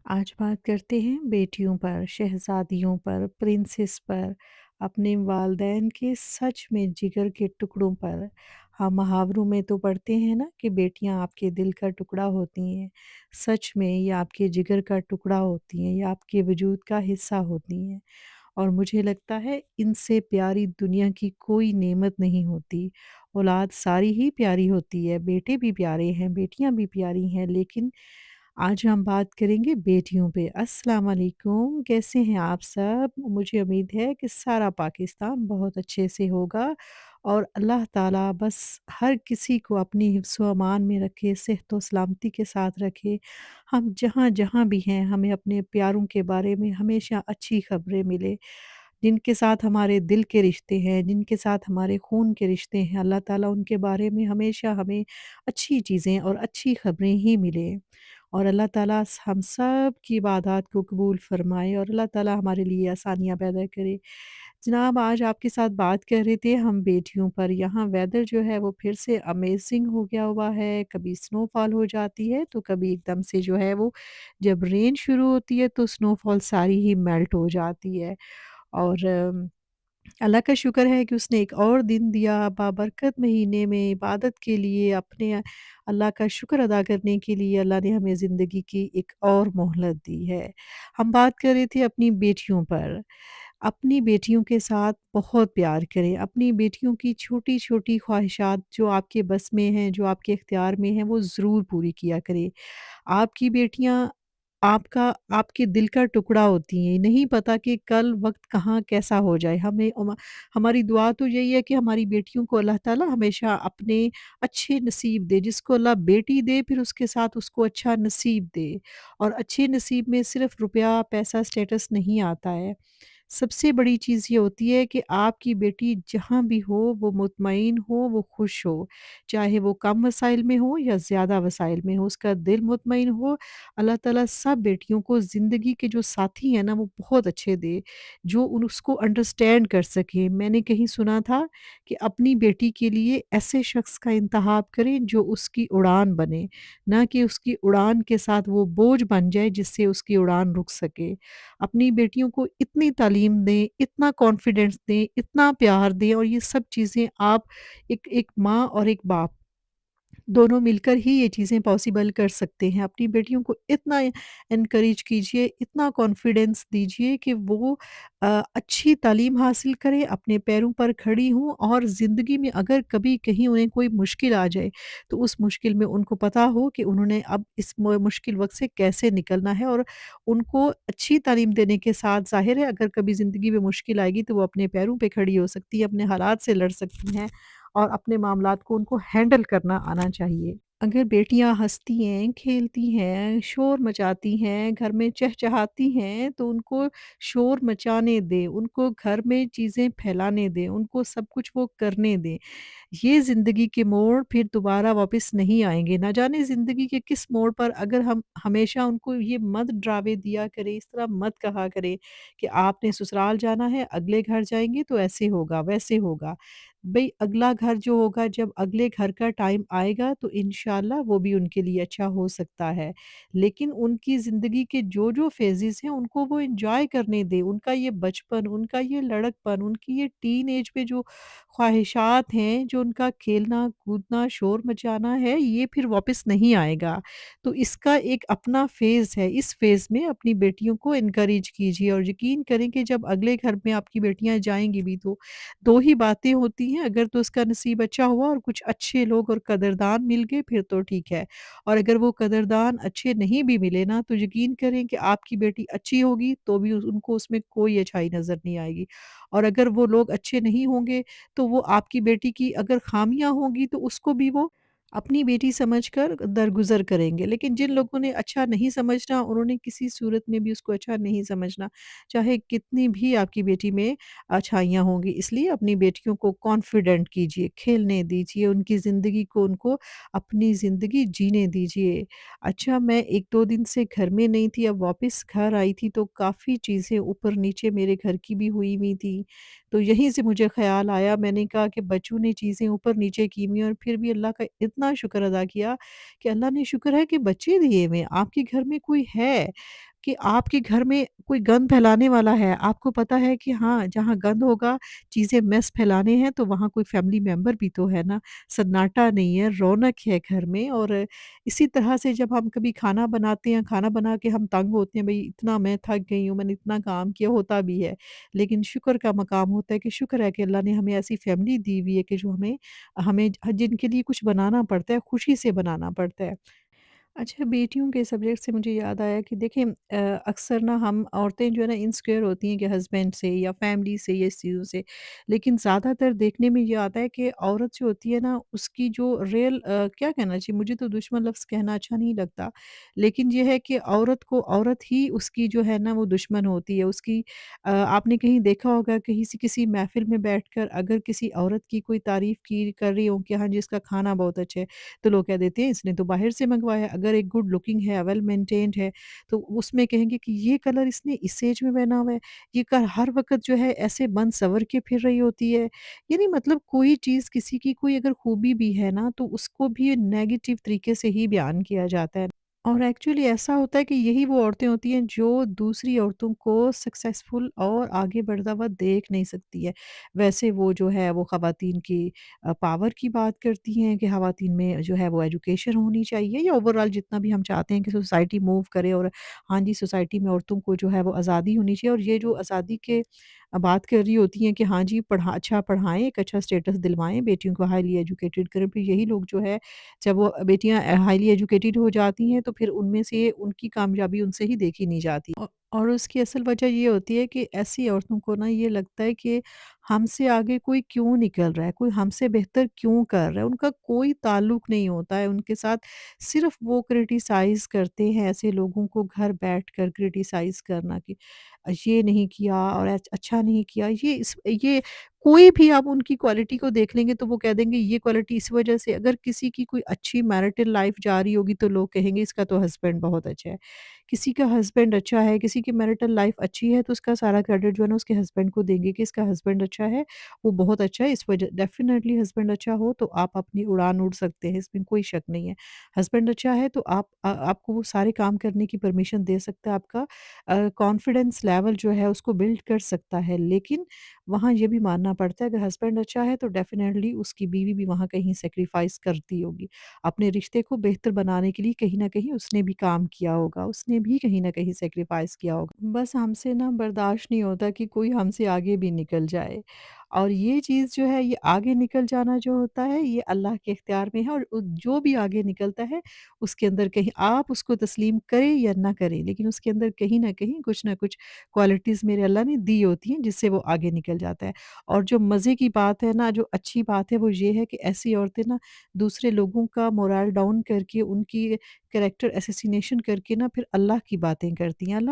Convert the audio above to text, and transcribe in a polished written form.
आज बात करते हैं बेटियों पर, शहज़ादियों पर, प्रिंसेस पर, अपने वालिदैन के सच में जिगर के टुकड़ों पर। हम मुहावरों में तो पढ़ते हैं ना कि बेटियां आपके दिल का टुकड़ा होती हैं। सच में ये आपके जिगर का टुकड़ा होती हैं, ये आपके वजूद का हिस्सा होती हैं। और मुझे लगता है इनसे प्यारी दुनिया की कोई नेमत नहीं होती। औलाद सारी ही प्यारी होती है, बेटे भी प्यारे हैं, बेटियां भी प्यारी हैं, लेकिन आज हम बात करेंगे बेटियों पे। अस्सलाम वालेकुम, कैसे हैं आप सब? मुझे उम्मीद है कि सारा पाकिस्तान बहुत अच्छे से होगा और अल्लाह ताला बस हर किसी को अपनी हिफ्ज़-ओ-अमान में रखे, सेहत और सलामती के साथ रखे। हम जहाँ-जहाँ भी हैं, हमें अपने प्यारों के बारे में हमेशा अच्छी खबरें मिले। जिनके साथ हमारे दिल के रिश्ते हैं, जिनके साथ हमारे खून के रिश्ते हैं, अल्लाह ताला उनके बारे में हमेशा हमें अच्छी चीज़ें और अच्छी खबरें ही मिलें। और अल्लाह ताला हम सब की इबादत को कबूल फ़रमाए और अल्लाह ताला हमारे लिए आसानियाँ पैदा करे। जनाब, आज आपके साथ बात कर रहे थे हम बेटियों पर। यहाँ वेदर जो है वो फिर से अमेज़िंग हो गया हुआ है। कभी स्नोफॉल हो जाती है, तो कभी एकदम से जो है वो जब रेन शुरू होती है तो स्नोफॉल सारी ही मेल्ट हो जाती है। और अल्लाह का शुक्र है कि उसने एक और दिन दिया बाबरकत महीने में इबादत के लिए, अपने अल्लाह का शुक्र अदा करने के लिए अल्लाह ने हमें ज़िंदगी की एक और मोहलत दी है। हम बात कर रहे थे अपनी बेटियों पर। अपनी बेटियों के साथ बहुत प्यार करें, अपनी बेटियों की छोटी-छोटी ख्वाहिशात जो आपके बस में हैं, जो आपके इख्तियार में हैं, वो ज़रूर पूरी किया करें। आपकी बेटियाँ आपका आपके दिल का टुकड़ा होती हैं, नहीं पता कि कल वक़्त कहाँ कैसा हो जाए। हमारी दुआ तो यही है कि हमारी बेटियों को अल्लाह ताला हमेशा अपने अच्छे नसीब दे, जिसको अल्लाह बेटी दे फिर उसके साथ उसको अच्छा नसीब दे। और अच्छे नसीब में सिर्फ़ रुपया, पैसा, स्टेटस नहीं आता है। सबसे बड़ी चीज़ ये होती है कि आपकी बेटी जहाँ भी हो वो मुतमईन हो, वो खुश हो। चाहे वो कम वसाइल में हो या ज़्यादा वसाइल में हो, उसका दिल मुतमईन हो। अल्लाह ताला सब बेटियों को ज़िंदगी के जो साथी हैं ना वो बहुत अच्छे दे, जो उसको अंडरस्टैंड कर सकें। मैंने कहीं सुना था कि अपनी बेटी के लिए ऐसे शख्स का इंतखाब करें जो उसकी उड़ान बने, ना कि उसकी उड़ान के साथ वो बोझ बन जाए जिससे उसकी उड़ान रुक सके। अपनी बेटियों को इतनी तालीम दें, इतना कॉन्फिडेंस दें, इतना प्यार दें और ये सब चीज़ें आप एक एक माँ और एक बाप दोनों मिलकर ही ये चीज़ें पॉसिबल कर सकते हैं। अपनी बेटियों को इतना एनकरेज कीजिए, इतना कॉन्फिडेंस दीजिए कि वो अच्छी तालीम हासिल करें, अपने पैरों पर खड़ी हों और ज़िंदगी में अगर कभी कहीं उन्हें कोई मुश्किल आ जाए, तो उस मुश्किल में उनको पता हो कि उन्होंने अब इस मुश्किल वक़्त से कैसे निकलना है। और उनको अच्छी तालीम देने के साथ ज़ाहिर है अगर कभी ज़िंदगी में मुश्किल आएगी तो वो अपने पैरों पे खड़ी हो सकती है, अपने हालात से लड़ सकती हैं और अपने मामलात को उनको हैंडल करना आना चाहिए। अगर बेटियाँ हँसती हैं, खेलती हैं, शोर मचाती हैं, घर में चहचहाती हैं, तो उनको शोर मचाने दें, उनको घर में चीज़ें फैलाने दें, उनको सब कुछ वो करने दें। ये ज़िंदगी के मोड़ फिर दोबारा वापस नहीं आएँगे। ना जाने ज़िंदगी के किस मोड़ पर अगर हम हमेशा उनको ये मत डरावे दिया करें, इस तरह मत कहा करें कि आपने ससुराल जाना है, अगले घर जाएँगे तो ऐसे होगा, वैसे होगा। भई अगला घर जो होगा जब अगले घर का टाइम आएगा तो इंशाअल्लाह वो भी उनके लिए अच्छा हो सकता है। लेकिन उनकी ज़िंदगी के जो-जो फ़ेज़ेज़ हैं उनको वो एन्जॉय करने दें। उनका ये बचपन, उनका ये लड़कपन, उनकी ये टीन एज पे जो ख्वाहिशात हैं, जो उनका खेलना, कूदना, शोर मचाना है, ये फिर वापस नहीं आएगा। तो इसका एक अपना फ़ेज़ है, इस फ़ेज़ में अपनी बेटियों को एनकरेज कीजिए और यकीन करें कि जब अगले घर में आपकी बेटियाँ जाएँगी भी तो 2 ही बातें होती हैं, अगर तो उसका नसीब अच्छा हुआ और कुछ अच्छे लोग और कदरदान मिल गए फिर तो ठीक है। और अगर वो कदरदान अच्छे नहीं भी मिले ना, तो यकीन करें कि आपकी बेटी अच्छी होगी तो भी उनको उसमें कोई अच्छाई नज़र नहीं आएगी। और अगर वो लोग अच्छे नहीं होंगे तो वो आपकी बेटी की अगर ख़ामियाँ होंगी तो उसको भी वो अपनी बेटी समझकर दरगुज़र करेंगे। लेकिन जिन लोगों ने अच्छा नहीं समझना, उन्होंने किसी सूरत में भी उसको अच्छा नहीं समझना, चाहे कितनी भी आपकी बेटी में अच्छाइयाँ होंगी। इसलिए अपनी बेटियों को कॉन्फिडेंट कीजिए, खेलने दीजिए, उनकी ज़िंदगी को उनको अपनी ज़िंदगी जीने दीजिए। अच्छा, मैं 1-2 दिन से घर में नहीं थी, अब वापस घर आई थी तो काफ़ी चीज़ें ऊपर-नीचे मेरे घर की भी हुई हुई थी। तो यहीं से मुझे ख़्याल आया, मैंने कहा कि बच्चों ने चीज़ें ऊपर-नीचे की हुई हैं और फिर भी अल्लाह का इतना शुक्र अदा किया कि अल्लाह ने शुक्र है कि बच्चे दिए हुए हैं, आपके घर में कोई है। कि आपके घर में कोई गंद फैलाने वाला है, आपको पता है कि हाँ, जहाँ गंद होगा, चीज़ें मेस फैलाने हैं तो वहाँ कोई फैमिली मेंबर भी तो है ना, सन्नाटा नहीं है, रौनक है घर में। और इसी तरह से जब हम कभी खाना बनाते हैं, खाना बना के हम तंग होते हैं, भई इतना मैं थक गई हूँ, मैंने इतना काम किया, होता भी है। लेकिन शुक्र का मकाम होता है कि शुक्र है कि अल्लाह ने हमें ऐसी फैमिली दी हुई है कि जो हमें हमें जिनके लिए कुछ बनाना पड़ता है, खुशी से बनाना पड़ता है। अच्छा, बेटियों के सब्जेक्ट से मुझे याद आया कि देखिए अक्सर ना हम औरतें जो है ना इनसिक्योर होती हैं कि हस्बैंड से या फैमिली से या इस चीज़ों से। लेकिन ज़्यादातर देखने में ये आता है कि औरत जो होती है ना उसकी जो रियल क्या कहना चाहिए, मुझे तो दुश्मन लफ्ज़ कहना अच्छा नहीं लगता। लेकिन ये है कि औरत को औरत ही उसकी जो है ना वो दुश्मन होती है। उसकी आपने कहीं देखा होगा कहीं से किसी महफ़िल में बैठकर अगर किसी औरत की कोई तारीफ़ की कर रही हो कि हाँ जी, इसका खाना बहुत अच्छा है। तो लोग कह देते हैं इसने तो बाहर से मंगवाया है। अगर एक गुड लुकिंग है, वेल मेंटेन्ड है, तो उसमें कहेंगे कि ये कलर इसने इस एज में पहना हुआ है। ये हर वक़्त जो है ऐसे बन सवर के फिर रही होती है। यानी मतलब कोई चीज़ किसी की कोई अगर खूबी भी है ना, तो उसको भी नेगेटिव तरीके से ही बयान किया जाता है। और एक्चुअली ऐसा होता है कि यही वो औरतें होती हैं जो दूसरी औरतों को सक्सेसफुल और आगे बढ़ता हुआ देख नहीं सकती है। वैसे वो जो है वो ख़वातीन की पावर की बात करती हैं कि ख़वातीन में जो है वो एजुकेशन होनी चाहिए या ओवरऑल जितना भी हम चाहते हैं कि सोसाइटी मूव करे। और हाँ जी, सोसाइटी में औरतों को जो है वो आज़ादी होनी चाहिए। और ये जो आज़ादी के बात कर रही होती हैं कि हाँ जी, अच्छा पढ़ाएँ, एक अच्छा स्टेटस दिलवाएँ, बेटियों को हाईली एजुकेटेड करें। फिर यही लोग जो है जब वो बेटियाँ हाईली एजुकेटेड हो जाती हैं तो फिर उनमें से उनकी कामयाबी उनसे ही देखी नहीं जाती। और उसकी असल वजह ये होती है कि ऐसी औरतों को ना ये लगता है कि हमसे आगे कोई क्यों निकल रहा है, कोई हमसे बेहतर क्यों कर रहा है, उनका कोई ताल्लुक नहीं होता है उनके साथ। सिर्फ़ वो क्रिटिसाइज़ करते हैं ऐसे लोगों को, घर बैठकर क्रिटिसाइज़ करना कि ये नहीं किया और अच्छा नहीं किया। ये कोई भी आप उनकी क्वालिटी को देख लेंगे तो वो कह देंगे ये क्वालिटी इस वजह से। अगर किसी की कोई अच्छी मैरिटल लाइफ जा रही होगी तो लोग कहेंगे इसका तो हस्बैंड बहुत अच्छा है। किसी का हस्बैंड अच्छा है, किसी की मैरिटल लाइफ अच्छी है तो उसका सारा क्रेडिट जो है ना उसके हस्बैंड को देंगे कि इसका हस्बैंड अच्छा है, वो बहुत अच्छा है इस वजह। डेफ़िनेटली हस्बैंड अच्छा हो तो आप अपनी उड़ान उड़ सकते हैं, इसमें कोई शक नहीं है। हस्बैंड अच्छा है तो आपको वो सारे काम करने की परमिशन दे सकता है, आपका कॉन्फिडेंस लेवल जो है उसको बिल्ड कर सकता है। लेकिन वहाँ ये भी मानना पड़ता है अगर हस्बैंड अच्छा है तो डेफ़िनेटली उसकी बीवी भी वहाँ कहीं सैक्रिफ़ाइस करती होगी। अपने रिश्ते को बेहतर बनाने के लिए कहीं न कहीं उसने भी काम किया होगा, उसने भी कहीं न कहीं सैक्रिफ़ाइस किया होगा। बस हमसे ना बर्दाश्त नहीं होता कि कोई हमसे आगे भी निकल जाए। और ये चीज़ जो है ये आगे निकल जाना जो होता है ये अल्लाह के इख्तियार में है। और जो भी आगे निकलता है उसके अंदर कहीं आप उसको तस्लीम करें या ना करें, लेकिन उसके अंदर कहीं न कुछ क्वालिटीज़ मेरे अल्लाह ने दी होती हैं जिससे वो आगे निकल जाता है। और जो मज़े की बात है ना, जो अच्छी बात है वो ये है कि ऐसी औरतें ना दूसरे लोगों का मोरल डाउन करके उनकी कैरेक्टर असैसिनेशन करके ना फिर अल्लाह की बातें करती हैं। अल्लाह